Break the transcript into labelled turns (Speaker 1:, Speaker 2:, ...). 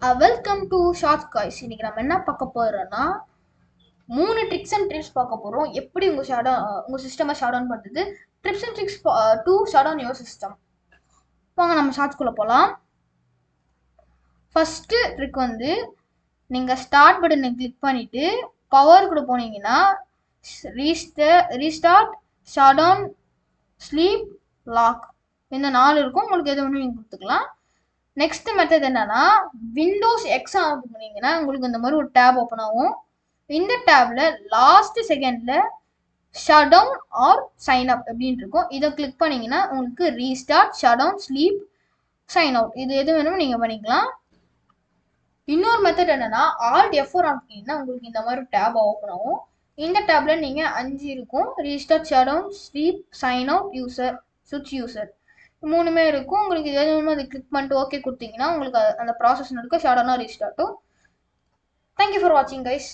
Speaker 1: Welcome to short guys. இன்னைக்கு நம்ம என்ன பார்க்க போறோம்னா 3 ட்ரிக்ஸ் அண்ட் ட்ரிப்ஸ் பார்க்க போறோம். எப்படி உங்க சிஸ்டமை ஷட் டவுன் பண்றது, tips and tricks to shut down your system. வாங்க நம்ம ஷார்ட்ஸ்குள்ள போகலாம். ஃபர்ஸ்ட் ட்ரிக் வந்து நீங்க ஸ்டார்ட் பட்டனை கிளிக் பண்ணிட்டு பவர் கூட போனீங்கன்னா restart, shut down, sleep, lock இந்த 4 இருக்கும். உங்களுக்கு எது வேணும் நீங்க கொடுத்துக்கலாம். நெக்ஸ்ட் மெத்தட் என்னன்னா, விண்டோஸ் எக்ஸ் ஆன் பண்ணீங்கன்னா உங்களுக்கு இந்த மாதிரி ஒரு டேப் ஓப்பன் ஆகும். இந்த டேப்ல லாஸ்ட் செகண்ட்ல shut down or sign up அப்படின்னு இருக்கும். இதை கிளிக் பண்ணீங்கன்னா உங்களுக்கு restart, shut down, sleep, sign out இது எது வேணுமோ நீங்க பண்ணிக்கலாம். இன்னொரு மெத்தட் என்னன்னா, ஆல்ட் F4 ஆன் பண்ணீங்கன்னா உங்களுக்கு இந்த மாதிரி டேப் ஓப்பன் ஆகும். இந்த டேப்ல நீங்க 5 இருக்கும்: restart, shut down, sleep, sign out, user, சுவிட்ச் யூசர் 3மே இருக்கும். உங்களுக்கு எது வேணுமோ அதை கிளிக் பண்ணிட்டு ஓகே கொடுத்தீங்கன்னா உங்களுக்கு அந்த ப்ராசஸ் நடக்கும், ஷட் டவுனா ரீஸ்டார்ட்டும். தேங்க்யூ ஃபார் வாட்சிங் கைஸ்.